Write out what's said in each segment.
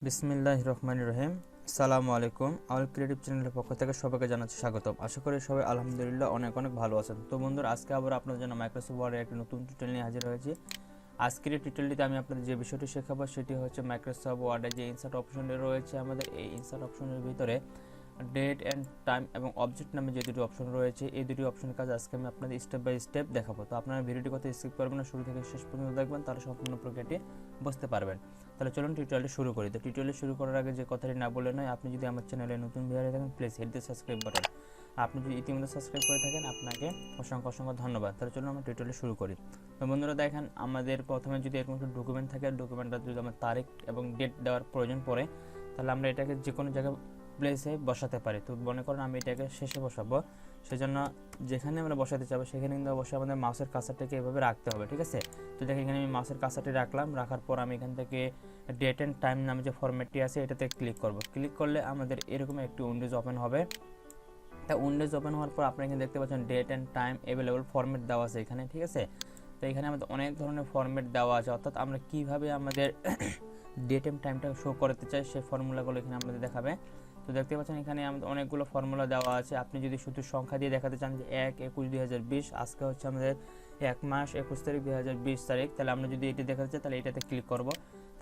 বিসমিল্লাহির রহমানির রহিম। আসসালামু আলাইকুম। আল ক্রিয়েটিভ চ্যানেলের পক্ষ থেকে সবাইকে জানাচ্ছি স্বাগতম। আশা করি সবাই আলহামদুলিল্লাহ অনেক ভালো আছেন। তো বন্ধুরা, আজকে আবার আপনাদের জন্য মাইক্রোসফট ওয়ার্ডের একটি নতুন টিউটোরিয়াল নিয়ে হাজির হয়েছি। আজকের এই টিউটোরিয়ালটিতে আমি আপনাদের যে বিষয়টি শেখাবো সেটি হচ্ছে মাইক্রোসফট ওয়ার্ডে যে ইনসার্ট অপশনটি রয়েছে, আমাদের এই ইনসার্ট অপশনের ভিতরে ডেট অ্যান্ড টাইম এবং অবজেক্ট নামে যে দুটি অপশন রয়েছে, এই দুটি অপশনের কাজ আজকে আমি আপনাদের স্টেপ বাই স্টেপ দেখাবো। তো আপনারা ভিডিওটি কথা স্কিপ করবেন না, শুরু থেকে শেষ পর্যন্ত দেখবেন, তাহলে সম্পূর্ণ প্রক্রিয়াটি বুঝতে পারবেন। তাহলে চলুন টিউটোরিয়ালটি শুরু করি। তো টিউটোরিয়াল শুরু করার আগে যে কথাটি না বলে নয়, আপনি যদি আমার চ্যানেলে নতুন ভিডিও থাকেন please hit the subscribe button. আপনি যদি ইতিমধ্যে সাবস্ক্রাইব করে থাকেন আপনাকে অসংখ্য ধন্যবাদ। তাহলে চলুন আমরা টিউটোরিয়াল শুরু করি। তো বন্ধুরা দেখেন, আমাদের প্রথমে যদি এরকম একটা ডকুমেন্ট থাকে, ডকুমেন্টটা যদি আমার তারিখ এবং ডেট দেওয়ার প্রয়োজন পড়ে, তাহলে আমরা এটাকে যে কোনো জায়গায় প্লেসে বসাতে পারি। তো মনে করেন আমি এটাকে শেষে বসাবো, সেজন্য যেখানে আমরা বসাতে চাবো সেখানে কিন্তু অবশ্যই আমাদের মাউসের কার্সারটাকে এভাবে রাখতে হবে, ঠিক আছে। তো দেখেন এখানে আমি মাউসের কার্সারটি রাখলাম, রাখার পর আমি এখান থেকে ডেট অ্যান্ড টাইম নামে যে ফরম্যাটটি আছে এটাতে ক্লিক করব। ক্লিক করলে আমাদের এরকম একটি উইন্ডোজ ওপেন হবে। তা উইন্ডোজ ওপেন হওয়ার পর আপনারা এখানে দেখতে পাচ্ছেন date and time available format দেওয়া আছে এখানে, ঠিক আছে। তো এখানে আমাদের অনেক ধরনের ফরম্যাট দেওয়া আছে, অর্থাৎ আমরা কীভাবে আমাদের ডেট অ্যান্ড টাইমটা শো করতে চাই সেই ফর্মুলাগুলো এখানে আমাদের দেখাবে। তো দেখতে পাচ্ছেন এখানে আমাদের অনেকগুলো ফর্মুলা দেওয়া আছে। আপনি যদি শুধু সংখ্যা দিয়ে দেখাতে চান যে 1/21/2020, আজকে হচ্ছে আমাদের 1 মাস 21 তারিখ 2020 তারিখ, তাহলে আমরা যদি এটি দেখাতে চাই তাহলে এটাতে ক্লিক করব।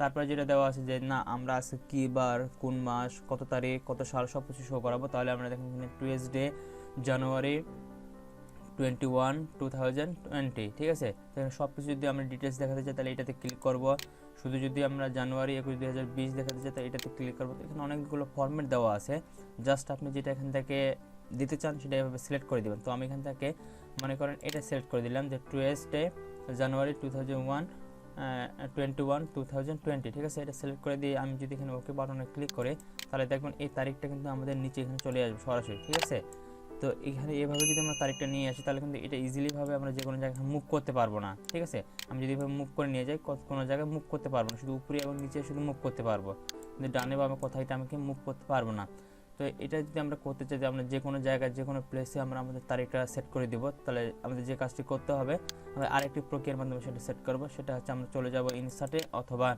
তারপরে যেটা দেওয়া আছে যে না, আমরা আজকে কী বার, কোন মাস, কত তারিখ, কত সাল সব কিছু শো করাবো, তাহলে আমরা দেখেন এখানে টুয়েসডে জানুয়ারি 21, 2020, ঠিক আছে। তো সব কিছু যদি আমরা ডিটেলস দেখাতে চাই তাহলে এটাতে ক্লিক করব। শুধু যদি আমরা জানুয়ারি 21, 2020 দেখাতে চাই তাহলে এটাতে ক্লিক করবো। এখানে অনেকগুলো ফরম্যাট দেওয়া আছে, জাস্ট আপনি যেটা এখান থেকে দিতে চান সেটা এভাবে সিলেক্ট করে দেবেন। তো আমি এখান থেকে মনে করেন এটা সিলেক্ট করে দিলাম যে টুয়েসডে জানুয়ারি 2021, 2020, ঠিক আছে। এটা সিলেক্ট করে দিয়ে আমি যদি এখানে ওকে বাটনে ক্লিক করি তাহলে দেখবেন এই তারিখটা কিন্তু আমাদের নিচে এখানে চলে আসবে সরাসরি, ঠিক আছে। তো এখানে এভাবে যদি আমরা তারিখটা নিয়ে আসি তাহলে কিন্তু এটা ইজিলিভাবে আমরা যে কোনো জায়গায় মুভ করতে পারবো না, ঠিক আছে। আমি যদি এভাবে মুভ করে নিয়ে যাই কোনো জায়গায় মুভ করতে পারবো না, শুধু উপরে এবং নিচে শুধু মুভ করতে পারবো, কিন্তু ডানে বা আমি কোথায় আমাকে মুভ করতে পারবো না। তো এটা যদি আমরা করতে চাই যে আমরা যে কোনো জায়গায় যে কোনো প্লেসে আমরা আমাদের তারিখটা সেট করে দিব, তাহলে আমাদের যে কাজটি করতে হবে আমরা আরেকটি প্রক্রিয়ার মাধ্যমে সেটা সেট করবো। সেটা হচ্ছে আমরা চলে যাব ইনসার্টে, অথবা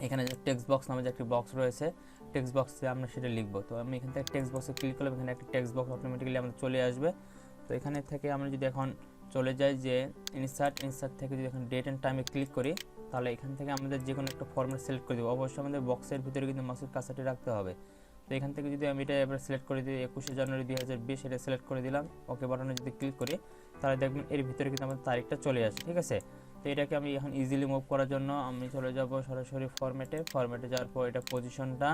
এখানে যে টেক্সট বক্স নামে যে একটি বক্স রয়েছে, টেক্সট বক্সে আমরা সেটা লিখবো। তো আমি এখান থেকে টেক্সট বক্সে ক্লিক করলাম, এখানে একটা টেক্সট বক্স অটোমেটিক্যালি আমাদের চলে আসবে। তো এখানে থেকে আমরা যদি এখন চলে যাই যে ইনসার্ট থেকে যদি এখন ডেট অ্যান্ড টাইমে ক্লিক করি, তাহলে এখান থেকে আমাদের যে কোনো একটা ফরম্যাট সিলেক্ট করে দেবো। অবশ্যই আমাদের বক্সের ভিতরে কিন্তু মাউসের কার্সারটি রাখতে হবে। তো এখান থেকে যদি আমি এটা এবার সিলেক্ট করে দিই 21 জানুয়ারি 2020, এটা সিলেক্ট করে দিলাম, ওকে বাটনে যদি ক্লিক করি তাহলে দেখবেন এর ভিতরে কিন্তু আমাদের তারিখটা চলে আসে, ঠিক আছে। তো এটাকে আমি এখন ইজিলি মুভ করার জন্য আমি চলে যাব সরাসরি ফরম্যাটে যাওয়ার পর এটা পজিশনটা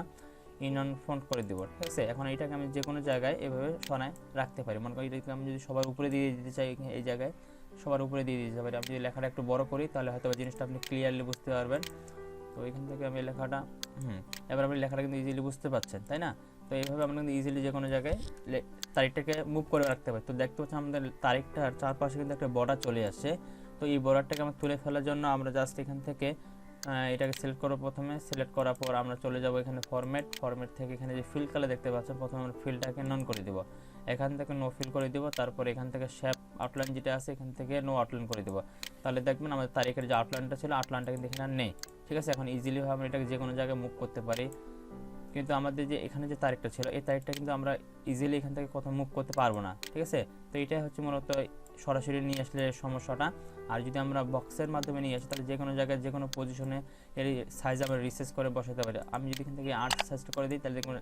ইন অন ফন্ট করে দেবো, ঠিক আছে। এখন এটাকে আমি যে কোনো জায়গায় এভাবে সরায় রাখতে পারি। মনে করি এটাকে আমি যদি সবার উপরে দিয়ে দিতে চাই, এই জায়গায় সবার উপরে দিয়ে দিতে পারি। আমি যদি লেখাটা একটু বড় করি তাহলে হয়তো জিনিসটা আপনি ক্লিয়ারলি বুঝতে পারবেন। তো এখান থেকে আমি লেখাটা এবার আপনি লেখাটা কিন্তু ইজিলি বুঝতে পারছেন, তাই না। তো এইভাবে আমরা কিন্তু ইজিলি যে কোনো জায়গায় তারিখটাকে মুভ করে রাখতে পারি। তো দেখতে পাচ্ছেন আমাদের তারিখটার চারপাশে কিন্তু একটা বর্ডার চলে আসছে। তো এই বর্ডারটাকে আমরা তুলে ফেলার জন্য আমরা জাস্ট এখান থেকে এটাকে সিলেক্ট করব। প্রথমে সিলেক্ট করার পর আমরা চলে যাব এখানে ফরম্যাট থেকে এখানে যে ফিল কালার দেখতে পাচ্ছেন, প্রথমে আমরা ফিলটাকে নন করে দেব, এখান থেকে নো ফিল করে দেব। তারপর এখান থেকে শেপ আউটলাইন যেটা আছে এখান থেকে নো আউটলাইন করে দেব। তাহলে দেখবেন আমাদের তারিখের যে আউটলাইনটা ছিল আউটলাইনটা কিন্তু এখানে আর নেই, ঠিক আছে। এখন ইজিলিভাবে আমরা এটাকে যে কোনো জায়গায় মুভ করতে পারি, কিন্তু আমাদের যে এখানে যে তারিখটা ছিল এই তারিখটা কিন্তু আমরা ইজিলি এখান থেকে কোথাও মুভ করতে পারবো না, ঠিক আছে। তো এটাই হচ্ছে মূলত সরাসরি নিয়ে আসলে সমস্যাটা। আর যদি আমরা বক্সের মাধ্যমে নিয়ে আসি তাহলে যে কোনো জায়গায় যে কোনো পজিশনে এর সাইজ আমরা রিসেস করে বসাতে পারি। আমি যদি এখান থেকে 8 সাইজটা করে দিই তাহলে দেখুন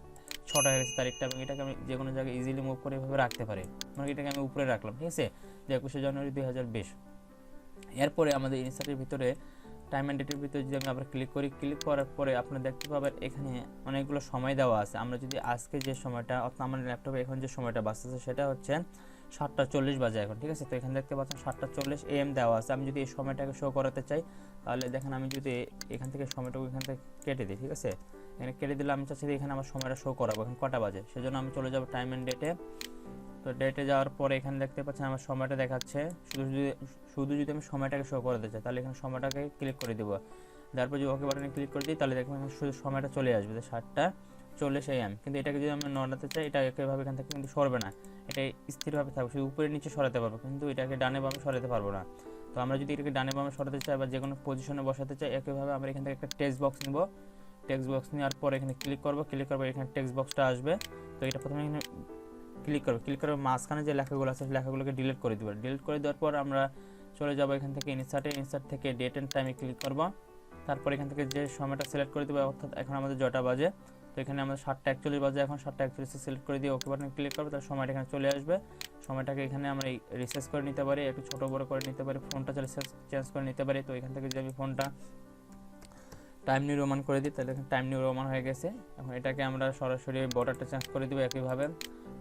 6টা হয়ে গেছে তারিখটা, এবং এটাকে আমি যে কোনো জায়গায় ইজিলি মুভ করে এভাবে রাখতে পারি। মানে এটাকে আমি উপরে রাখলাম, ঠিক আছে, যে 21 জানুয়ারি 2020। এরপরে আমাদের ইনসার্টের ভিতরে টাইম অ্যান্ড ডেটের ভিতরে যদি আমি আবার ক্লিক করার পরে আপনারা দেখতে পাবেন এখানে অনেকগুলো সময় দেওয়া আছে। আমরা যদি আজকে যে সময়টা, অর্থাৎ আমার ল্যাপটপে এখন যে সময়টা বাজতেছে সেটা হচ্ছে 7টা 40 বাজে এখন, ঠিক আছে। তো এখানে দেখতে পাচ্ছেন 7টা 40 AM দেওয়া আছে। আমি যদি এই সময়টাকে শো করাতে চাই তাহলে দেখেন আমি যদি এখান থেকে সময়টাকে এখান থেকে কেটে দিই, ঠিক আছে, এখানে কেটে দিলে আমি চাচ্ছি এখানে আমার সময়টা শো করাবো এখন কটা বাজে, সেজন্য আমি চলে যাব টাইম অ্যান্ড ডেটে। তো ডেটে যাওয়ার পরে এখানে দেখতে পাচ্ছেন আমার সময়টা দেখাচ্ছে। শুধু যদি আমি সময়টাকে শো করতে চাই তাহলে এখানে সময়টাকে ক্লিক করে দেবো। তারপর যদি ওকে বাটনে ক্লিক করে দিই তাহলে দেখবেন শুধু সময়টা চলে আসবে যে 40 am, কিন্তু এটাকে যদি আমরা নড়াতে চাই এটা একইভাবে এখান থেকে কিন্তু সরবে না, এটা স্থিরভাবে থাকবে, শুধু উপরে নিচে সরাতে পারবো, কিন্তু এটাকে ডানে বামে সরাতে পারবো না। তো আমরা যদি এটাকে ডানে বামে সরাতে চাই বা যে কোনো পজিশনে বসাতে চাই, একইভাবে আমরা এখান থেকে একটা টেক্সট বক্স নিব, টেক্সট বক্স নেওয়ার পর এখানে ক্লিক করবো, এখানে টেক্সট বক্সটা আসবে। তো এটা প্রথমে এখানে ক্লিক করে মাঝখানে যে লেখাগুলো আছে সেই লেখাগুলোকে ডিলিট করে দেবো। ডিলিট করে দেওয়ার পর আমরা চলে যাবো এখান থেকে ইনসার্ট থেকে ডেট অ্যান্ড টাইমে ক্লিক করবো। তারপর এখান থেকে যে সময়টা সিলেক্ট করে দেবো, অর্থাৎ এখন আমাদের জয়টা বাজে, তো এখানে আমাদের 7:41 বাজে, এখন 7:41 সিলেক্ট করে দিয়ে ওকে বাটনে ক্লিক করবো, তাহলে সময়টা এখানে চলে আসবে। সময়টাকে এখানে আমরা রিসার্চ করে নিতে পারি, একটু ছোটো বড়ো করে নিতে পারি, ফোনটা চলে চেঞ্জ করে নিতে পারি। তো এখান থেকে যদি আমি ফোনটা টাইম নিউ রোমান করে দিই, তাহলে এখানে টাইম নিউ রোমান হয়ে গেছে। এখন এটাকে আমরা সরাসরি বর্ডারটা চেঞ্জ করে দেবো, একইভাবে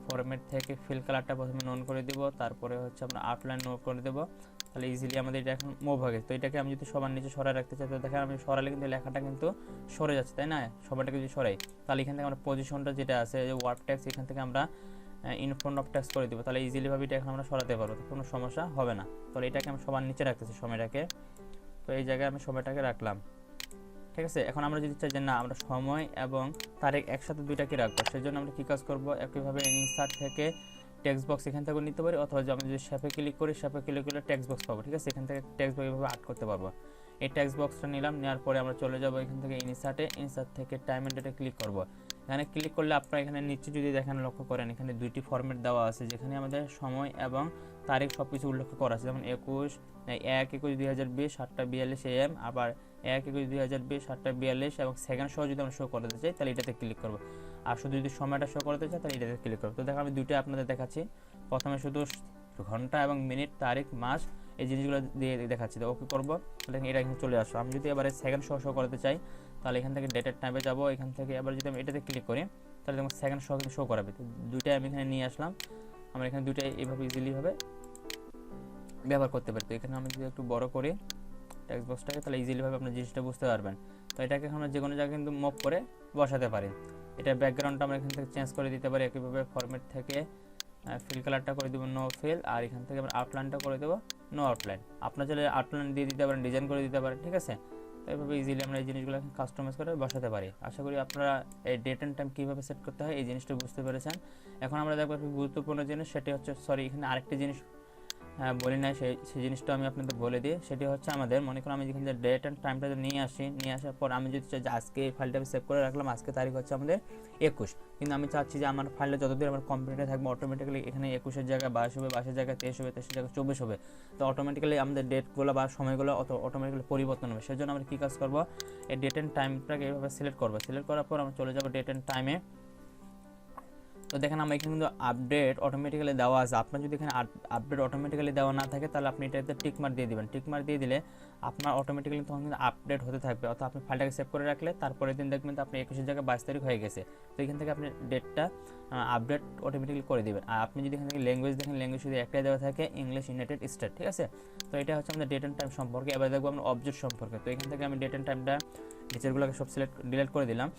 ফরম্যাট থেকে ফিল কালারটা প্রথমে নন করে দেবো, তারপরে হচ্ছে আমরা আউটলাইন নো করে দেবো, তাহলে ইজিলি আমাদের এটা এখন মুভ হয়ে গেছে। তো এটাকে আমি যদি সবার নিচে সরাই রাখতে চাই, তো দেখেন আমি সরালে কিন্তু লেখাটা কিন্তু সরে যাচ্ছে, তাই না? সবাইটাকে যদি সরাই, তাহলে এখান থেকে আমরা পজিশনটা যেটা আছে যে ওয়ার্ড ট্যাক্স, এখান থেকে আমরা ইন ফ্রন্ট অফ ট্যাক্স করে দেবো, তাহলে ইজিলিভাবে এটা এখন আমরা সরাতে পারবো, কোনো সমস্যা হবে না। তাহলে এটাকে আমি সবার নিচে রাখতেছি সময়টাকে, তো এই জায়গায় আমি সময়টাকে রাখলাম, ঠিক আছে। এখন আমরা যদি চাই যে না আমরা সময় এবং তারিখ একসাথে দুইটাকে রাখবো, সেজন্য আমরা কী কাজ করবো, একইভাবে ইনসার্ট থেকে টেক্সট বক্স এখান থেকে নিতে পারি, অথবা আমি যদি শেপে ক্লিক করি, শেপে ক্লিক করলে টেক্সট বক্স পাবো, ঠিক আছে। এখান থেকে টেক্সট বক্স এভাবে আড করতে পারবো। এই টেক্সট বক্সটা নিলাম, নেওয়ার পরে আমরা চলে যাবো এখান থেকে ইনসার্ট থেকে টাইম এন্ড ডেটে ক্লিক করবো। এখানে ক্লিক করলে আপনারা এখানে নিচে যদি দেখেন, লক্ষ্য করেন এখানে দুইটি ফরম্যাট দেওয়া আছে, যেখানে আমাদের সময় এবং তারিখ সব কিছু উল্লেখ করা আছে, যেমন 1/21/2020 7:42 AM, আবার 1/21/2020 7:42 এবং সেকেন্ড সহ যদি আমরা শো করতে চাই, তাহলে এটাতে ক্লিক করবো। আর শুধু যদি সময়টা শো করতে চাই, তাহলে এটাতে ক্লিক করবো। তো দেখো আমি দুইটা আপনাদের দেখাচ্ছি, প্রথমে শুধু ঘন্টা এবং মিনিট, তারিখ, মাস এই জিনিসগুলো দিয়ে দেখাচ্ছি। তো ওকে করবো, তাহলে এটা এখানে চলে আসো। আমি যদি এবারে সেকেন্ড শো করতে চাই, তাহলে এখান থেকে ডেটের টাইমে যাবো, এখান থেকে এবার যদি আমি এটাতে ক্লিক করি, তাহলে তোমার সেকেন্ড শো করাবে। তো দুইটাই আমি এখানে নিয়ে আসলাম, আমরা এখানে দুইটাই এইভাবে ইজিলিভাবে ব্যবহার করতে পারি। তো এখানে আমি যদি একটু বড় করি টেক্সট বক্সটাকে, তাহলে ইজিলিভাবে আপনার জিনিসটা বুঝতে পারবেন। তো এটাকে আমরা যে কোনো জায়গায় কিন্তু মুভ করে বসাতে পারি। এটা ব্যাকগ্রাউন্ডটা আমরা এখান থেকে চেঞ্জ করে দিতে পারি, একইভাবে ফরম্যাট থেকে ফিল কালারটা করে দেবো নো ফিল, আর এখান থেকে আমরা আউটলাইনটা করে দেবো নো আউটলাইন। আপনার চাইলে আউটলাইন দিয়ে দিতে পারেন, ডিজাইন করে দিতে পারেন, ঠিক আছে। তো এইভাবে ইজিলি আমরা এই জিনিসগুলো কাস্টমাইজ করে বসাতে পারি। আশা করি আপনারা এই ডেট অ্যান্ড টাইম কীভাবে সেট করতে হয় এই জিনিসটা বুঝতে পেরেছেন। এখন আমরা দেখবো একটি গুরুত্বপূর্ণ জিনিস, সেটি হচ্ছে এখানে আরেকটি জিনিস বলি না, সেই জিনিসটা আমি আপনাদের বলে দিই। সেটি হচ্ছে আমাদের মনে করুন আমি যেখানে ডেট অ্যান্ড টাইমটা নিয়ে আসার পর আমি যদি চাই যে আজকে এই ফাইলটা আমি সেভ করে রাখলাম, আজকে তারিখ হচ্ছে আমাদের 21, কিন্তু আমি চাচ্ছি যে আমার ফাইলটা যতদিন আমার কম্পিউটারে থাকবে অটোমেটিক্যালি এখানে 21-এর জায়গায় 22 হবে, 22-এর জায়গায় 23 হবে, 23-এর জায়গায় 24 হবে। তো অটোমেটিক্যালি আমাদের ডেটগুলো বা সময়গুলো অটোমেটিক্যালি পরিবর্তন হবে। সেজন্য আমরা কী কাজ করবো, এই ডেট অ্যান্ড টাইমটাকে এইভাবে সিলেক্ট করবো। সিলেক্ট করার পর আমরা চলে যাবো ডেট অ্যান্ড টাইমে। তো দেখেন আমরা এখানে কিন্তু আপডেট অটোমেটিক্যালি দেওয়া আছে। আপনার যদি এখানে আপডেট অটোমেটিক্যালি দেওয়া না থাকে, তাহলে আপনি এটাতে টিকমার্ক দিয়ে দিবেন। টিকমার্ক দিয়ে দিলে আপনার অটোমেটিক্যালি তখন কিন্তু আপডেট হতে থাকবে, অর্থাৎ আপনি ফাইলটাকে সেভ করে রাখলে তারপরের দিন দেখবেন তো আপনি 21-এর জায়গায় 22 তারিখ হয়ে গেছে। তো এখান থেকে আপনি ডেটটা আপডেট অটোমেটিক্যালি করে দিবেন। আর আপনি যদি এখান থেকে ল্যাঙ্গুয়েজ দেখেন, ল্যাঙ্গুয়েজ যদি একটাই দেওয়া থাকে, ইংলিশ ইউনাইটেড স্টেট, ঠিক আছে। তো এটা হচ্ছে আমাদের ডেট অ্যান্ড টাইম সম্পর্কে। এবার দেখবো আমরা অবজেক্ট সম্পর্কে। তো এখান থেকে আমি ডেট অ্যান্ড টাইমটা নিচেরগুলোকে সব ডিলিট করে দিলাম,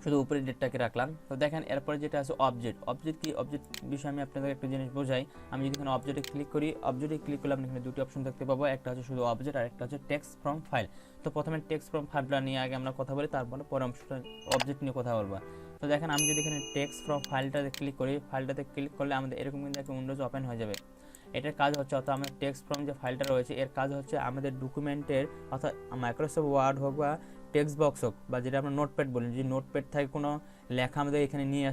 শুধু উপরে ডেটটাকে রাখলাম। তো দেখেন এরপরে যেটা আছে অবজেক্ট কি, অবজেক্ট বিষয়ে আমি আপনাদের একটা জিনিস বোঝাই। আমি যদি এখানে অবজেক্টে ক্লিক করলে আপনি এখানে দুটি অপশন দেখতে পাবো, একটা হচ্ছে শুধু অবজেক্ট আর একটা হচ্ছে টেক্সট ফ্রম ফাইল। তো প্রথমে টেক্সট ফ্রম ফাইলটা নিয়ে আগে আমরা কথা বলি, তারপরে পরে অবজেক্ট নিয়ে কথা বলবো। তো দেখেন আমি যদি এখানে টেক্সট ফ্রম ফাইলটাতে ক্লিক করি, ফাইলটাতে ক্লিক করলে আমাদের এরকম কিন্তু একটা উইন্ডোজ ওপেন হয়ে যাবে। এটার কাজ হচ্ছে, অর্থাৎ আমাদের টেক্সট ফ্রম যে ফাইলটা রয়েছে এর কাজ হচ্ছে আমাদের ডকুমেন্টের, অর্থাৎ মাইক্রোসফট ওয়ার্ড হোক বা টেক্সট বক্স হোক বা যেটা আমরা নোটপ্যাড বলি, যে নোটপ্যাড থেকে কোনো লেখা আমাদের এখানে নিয়ে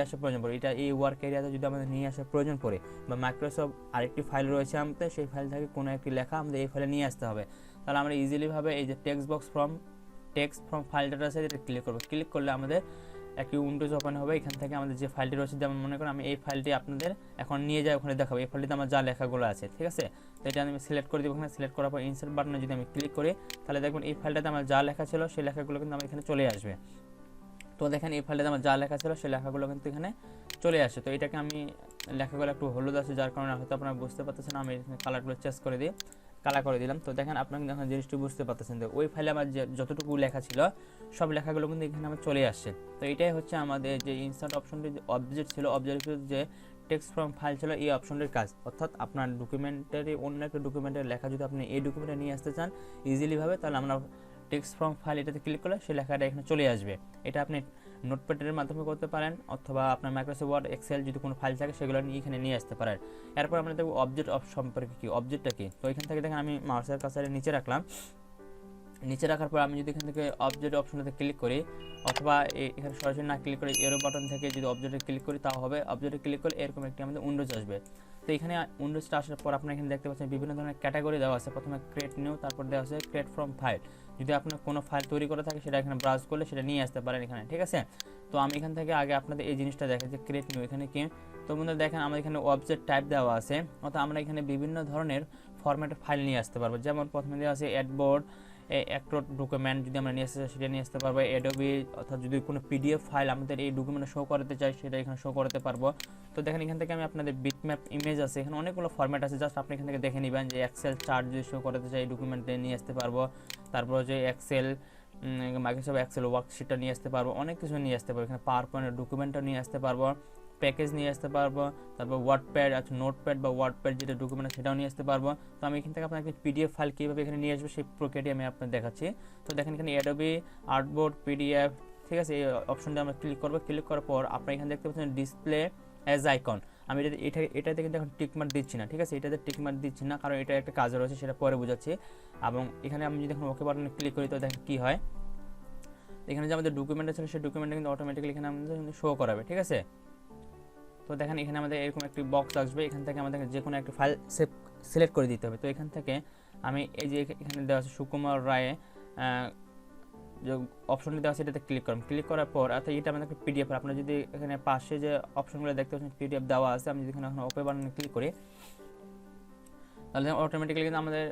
আসার প্রয়োজন পড়ে, এটা এই ওয়ার্ক এরিয়াতে যদি আমাদের নিয়ে আসার প্রয়োজন পড়ে, বা মাইক্রোসফট আরেকটি ফাইল রয়েছে আমাদের, সেই ফাইল থেকে কোনো একটি লেখা আমাদের এই ফাইলে নিয়ে আসতে হবে, তাহলে আমরা ইজিলিভাবে এই যে টেক্সট ফ্রম ফাইলটা আছে এটা ক্লিক করবো। ক্লিক করলে আমাদের একটি উইন্ডোজ ওপেন হবে। এখান থেকে আমাদের যে ফাইলটি রয়েছে, যেমন মনে করেন আমি এই ফাইলটি আপনাদের এখন নিয়ে যাই ওখানে দেখাবো, এই ফাইলটিতে আমার যা লেখাগুলো আছে, ঠিক আছে। তো এটা আমি সিলেক্ট করে দেবো। এখানে সিলেক্ট করার পর ইনসার্ট বাটনে যদি আমি ক্লিক করি, তাহলে দেখবেন এই ফাইলটাতে আমার যা লেখা ছিল সেই লেখাগুলো কিন্তু আমার এখানে চলে আসবে। তো দেখেন এই ফাইলটাতে আমার যা লেখা ছিল সেই লেখাগুলো কিন্তু এখানে চলে আসে। তো এটাকে আমি লেখাগুলো একটু হলুদ আছে, যার কারণে হয়তো আপনারা বুঝতে পারতেছেন, আমি এখানে কালারগুলো চেঞ্জ করে দিই, কালার করে দিলাম। তো দেখেন আপনারা কিন্তু এখন জিনিসটি বুঝতে পারতেছেন যে ওই ফাইলে আমার যতটুকু লেখা ছিল সব লেখাগুলো কিন্তু এখানে আমার চলে আসছে। তো এটাই হচ্ছে আমাদের যে ইনসার্ট অপশনটি, যে অবজেক্ট ছিল, অবজেক্টের যে টেক্সট ফ্রম ফাইল ছিল, এই অপশনটির কাজ, অর্থাৎ আপনার ডকুমেন্টারি অন্য একটা ডকুমেন্টের লেখা যদি আপনি এই ডকুমেন্টে নিয়ে আসতে চান ইজিলিভাবে, তাহলে আমরা টেক্সট ফ্রম ফাইল এটাতে ক্লিক করলে সেই লেখাটা এখানে চলে আসবে। এটা আপনি নোটপ্যাডের মাধ্যমে করতে পারেন, অথবা আপনার মাইক্রোসফট ওয়ার্ড, এক্সেল যদি কোনো ফাইল থাকে সেগুলো এখানে নিয়ে আসতে পারেন। এরপর আমরা দেখব অবজেক্ট সম্পর্কে কি, অবজেক্টটা কি। তো এখান থেকে দেখেন আমি মাউসের কাছে নিচে রাখলাম, নিচে রাখার পর আমি যদি এখান থেকে অবজেক্ট অপশনটাতে ক্লিক করি, অথবা এখানে সরাসরি না ক্লিক করে এরো বাটন থেকে যদি অবজেক্টে ক্লিক করি তাও হবে। অবজেক্টে ক্লিক করলে এরকম একটি আমাদের উইন্ডোজ আসবে। তো এখানে উইন্ডোজটা আসার পর আপনারা এখানে দেখতে পাচ্ছেন বিভিন্ন ধরনের ক্যাটাগরি দেওয়া আছে। প্রথমে ক্রিয়েট নিউ, তারপর দেওয়া আছে ক্রিয়েট ফ্রম ফাইল। যদি আপনার কোনো ফাইল তৈরি করা থাকে সেটা এখানে ব্রাউজ করলে সেটা নিয়ে আসতে পারেন এখানে, ঠিক আছে। তো আমি এখান থেকে আগে আপনাদের এই জিনিসটা দেখে যে ক্রিয়েট নিউ এখানে কি। তো বন্ধুরা দেখেন আমাদের এখানে অবজেক্ট টাইপ দেওয়া আছে, অর্থাৎ আমরা এখানে বিভিন্ন ধরনের ফরম্যাটের ফাইল নিয়ে আসতে পারবো। যেমন প্রথমে দেওয়া আছে অ্যাডবোর্ড, অ্যাক্টর ডকুমেন্ট যদি আমরা নিয়ে আসতে চাই সেটা নিয়ে আসতে পারবো। অ্যাডোবি, অর্থাৎ যদি কোনো পিডিএফ ফাইল আমাদের এই ডকুমেন্টে শো করতে চাই সেটা এখানে শো করতে পারবো। তো দেখেন এখান থেকে আমি আপনাদের বিটম্যাপ ইমেজ আছে, এখানে অনেকগুলো ফরম্যাট আছে, জাস্ট আপনি এখান থেকে দেখে নেবেন যে এক্সেল চার্ট যদি শো করতে চাই এই ডকুমেন্টে নিয়ে আসতে পারবো। তারপর যে এক্সেল, মাইক্রোসফট এক্সেল ওয়ার্কশিটটা নিয়ে আসতে পারবো, অনেক কিছু নিয়ে আসতে পারবো। এখানে পাওয়ার পয়েন্টের ডকুমেন্টটা নিয়ে আসতে পারবো, প্যাকেজ নিয়ে আসতে পারবো, তারপর ওয়ার্ডপ্যাড আছে, নোটপ্যাড বা ওয়ার্ডপ্যাড যেটা ডকুমেন্ট সেটাও নিয়ে আসতে পারবো। তো আমি এখান থেকে আপনাকে পিডিএফ ফাইল কীভাবে এখানে নিয়ে আসবো সেই প্রক্রিয়াটি আমি আপনাদের দেখাচ্ছি। তো দেখেন এখানে অ্যাডোবি আর্টবোর্ড পিডিএফ, ঠিক আছে, এই অপশনটা আমরা ক্লিক করবো। ক্লিক করার পর আপনারা এখানে দেখতে পাচ্ছেন ডিসপ্লে অ্যাজ আইকন। আমি এটাতে কিন্তু এখন টিকমার্ক দিচ্ছি না, ঠিক আছে, এটাতে টিকমার্ক দিচ্ছি না কারণ এটা একটা কাজ রয়েছে, সেটা পরে বোঝাচ্ছি। এবং এখানে আমি যদি এখন ওকে বাটনে ক্লিক করি তো দেখেন কী হয়, এখানে যে আমাদের ডকুমেন্ট আছে সেই ডকুমেন্টটা কিন্তু অটোমেটিক্যালি এখানে আমাদের শো করাবে, ঠিক আছে। তো দেখেন এখানে আমাদের এরকম একটি বক্স আসবে, এখান থেকে আমাদের যে কোনো একটি ফাইল সিলেক্ট করে দিতে হবে। তো এখান থেকে আমি এই যে এখানে দেওয়া আছে সুকুমার রায়ে যে অপশনটি দেওয়া আছে এটাতে ক্লিক করুন। ক্লিক করার পর অর্থাৎ এটা আমাদের একটা পিডিএফ, আপনারা যদি এখানে পাশে যে অপশনগুলো দেখতে পাচ্ছেন পিডিএফ দেওয়া আছে, আমি যদি এখানে এখন ওপেন বাটনে ক্লিক করি তাহলে অটোমেটিক্যালি কিন্তু আমাদের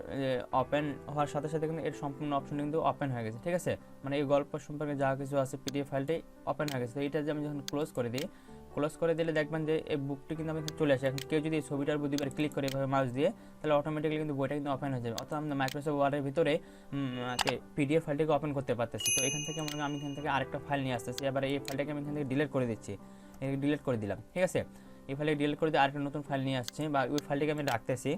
ওপেন হওয়ার সাথে সাথে কিন্তু এর সম্পূর্ণ অপশন কিন্তু ওপেন হয়ে গেছে, ঠিক আছে। মানে এই গল্প সম্পর্কে যা কিছু আছে পিডিএফ ফাইলটাই ওপেন হয়ে গেছে। তো এটা যে আমি যখন ক্লোজ করে দিই, ক্লোজ করে দিলে দেখবেন যে এই বুকটি কিন্তু আমি চলে আসে। এখন কেউ যদি এই ছবিটার উপর দুইবার ক্লিক করে এভাবে মাউস দিয়ে তাহলে অটোমেটিক্যালি কিন্তু বইটা কিন্তু ওপেন হয়ে যাবে। অর্থাৎ আমরা মাইক্রোসফট ওয়ার্ডের ভিতরে পিডিএফ ফাইলটাকে ওপেন করতে পারতেছি। তো এখান থেকে আমি এখান থেকে আরেকটা ফাইল নিয়ে আসতেছি, এবার এই ফাইলটাকে আমি এখান থেকে ডিলিট করে দিচ্ছি, ডিলিট করে দিলাম, ঠিক আছে। এই ফাইলটাকে ডিলিট করে দিয়ে আরেকটা নতুন ফাইল নিয়ে আসছে, বা ওই ফাইলটাকে আমি রাখতেছি,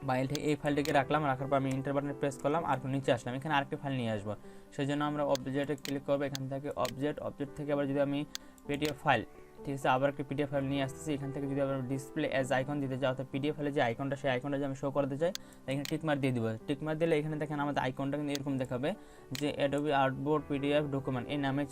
বা এই ফাইলটাকে রাখলাম, রাখার পর আমি ইন্টার বাটনে প্রেস করলাম, আর নিচে আসলাম, এখানে আরেকটি ফাইল নিয়ে আসবো। সেই জন্য আমরা অবজেক্টে ক্লিক করবো, এখান থেকে অবজেক্ট থেকে আবার যদি আমি পিডিএফ ফাইল, ঠিক আছে, আবার একটা পিডিএফ ফাইল নিয়ে আসতেছি, এখান থেকে যদি আবার ডিসপ্লে অ্যাজ আইকন দিতে চাই, অর্থাৎ পিডিএফ ফাইলে যে আইকনটা সেই আইকনটা যে আমি শো করতে চাই এখানে টিকমার্ক দিয়ে দিব। টিকমার্ক দিলে এখানে দেখেন আমাদের আইকনটা কিন্তু এরকম দেখাবে যে অ্যাডোবি আর্টবোর্ড পিডিএফ ডকুমেন্ট এই নামে।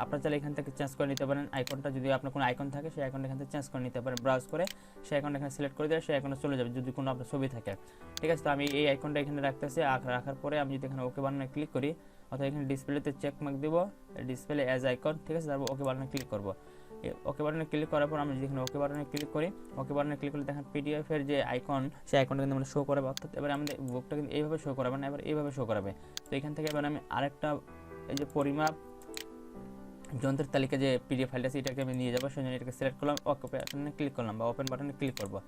আপনারা চাইলে এখান থেকে চেঞ্জ করে নিতে পারেন আইকনটা, যদি আপনার কোনো আইকন থাকে সেই আইকনটা এখান থেকে চেঞ্জ করে নিতে পারেন। ব্রাউজ করে সেই আইকনটা এখানে সিলেক্ট করে দিলে সেই আইকনটা চলে যাবে যদি কোনো আপনার ছবি থাকে, ঠিক আছে। তো আমি এই আইকনটা এখানে রাখতেছি, রাখার পরে আমি যদি এখানে ওকে বাটনে ক্লিক করি, অর্থাৎ এখানে ডিসপ্লেতে চেক মার্ক দিব, ডিসপ্লে অ্যাজ আইকন, ঠিক আছে, তারপর ওকে বাটনে ক্লিক করবো। ওকে বাটনে ক্লিক করার পর আমি যেখানে ওকে বাটনে ক্লিক করি, ওকে বাটনে ক্লিক করলে দেখেন পিডিএফ এর যে আইকন সেই আইকনটা কিন্তু আমরা শো করাবে, অর্থাৎ এবার আমাদের বুকটা কিন্তু এইভাবে শো করাবে না, এবার এইভাবে শো করাবে। তো এখান থেকে এবার আমি আরেকটা এই যে পরিমাপ যন্ত্রের তালিকা যে পিডিএফ ফাইলটা আছে এটাকে আমি নিয়ে যাবো, সেই জন্য এটাকে সিলেক্ট করলাম, ওকে বাটনে ক্লিক করলাম বা ওপেন বাটনে ক্লিক করবো।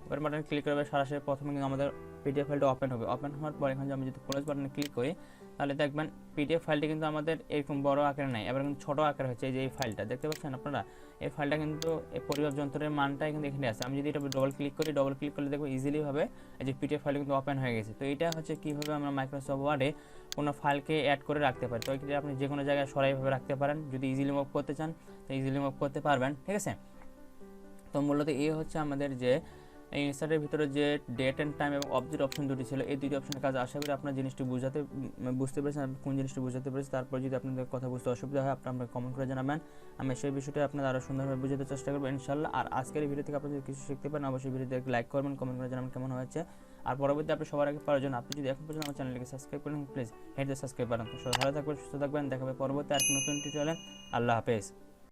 ওপেন বাটনে ক্লিক করবে সরাসরি প্রথমে কিন্তু আমাদের পিডিএফ ফাইলটা ওপেন হবে। ওপেন হওয়ার পর এখন আমি যদি ক্লোজ বাটনে ক্লিক করি তাহলে দেখবেন পিডিএফ ফাইলটি কিন্তু আমাদের এরকম বড় আকারে নাই, এবার কিন্তু ছোটো আকারে হচ্ছে। এই যে এই ফাইলটা দেখতে পাচ্ছেন আপনারা, এই ফাইলটা কিন্তু এই পরিমাপ যন্ত্রের মানটাই কিন্তু এখানে আছে। আমি যদি এটা ডবল ক্লিক করি, ডবল ক্লিক করলে দেখবো ইজিলি ভাবে এই যে পিডিএফ ফাইল কিন্তু ওপেন হয়ে গেছে। তো এটা হচ্ছে কীভাবে আমরা মাইক্রোসফট ওয়ার্ডে কোনো ফাইলকে অ্যাড করে রাখতে পারি। তো এটা আপনি যে কোনো জায়গায় সরাইভাবে রাখতে পারেন, যদি ইজিলি মুভ করতে চান তো ইজিলি মুভ করতে পারবেন, ঠিক আছে। তো মূলত এই হচ্ছে আমাদের যে এই ইনসার্টের ভিতরে যে ডেট অ্যান্ড টাইম এবং অবজেক্ট অপশন দুটি ছিল, এই দুটি অপশনের কাজ। আশা করি আপনার জিনিসটি বুঝতে পেরেছেন, কোন জিনিসটি বুঝতে পেরেছেন। তারপর যদি আপনাদের কথা বুঝতে অসুবিধা হয় আপনারা আমাকে কমেন্ট করে জানাবেন, আমি সেই বিষয়টা আপনাদের আরও সুন্দরভাবে বুঝাতে চেষ্টা করবো ইনশাল্লাহ। আর আজকের এই ভিডিও থেকে আপনারা যদি কিছু শিখতে পারেন অবশ্যই ভিডিওতে লাইক করবেন, কমেন্ট করে জানাবেন কেমন হয়েছে। আর পরবর্তী আপনি সবার আগে পাওয়ার জন্য আপনি যদি এখন পর্যন্ত আমার চ্যানেলকে সাবস্ক্রাইব করেন please hit the subscribe button. তো সবাই ভালো থাকবেন, সুস্থ থাকবেন, দেখা হবে পরবর্তী আর নতুন টিউটোরিয়ালে। আল্লাহ হাফেজ।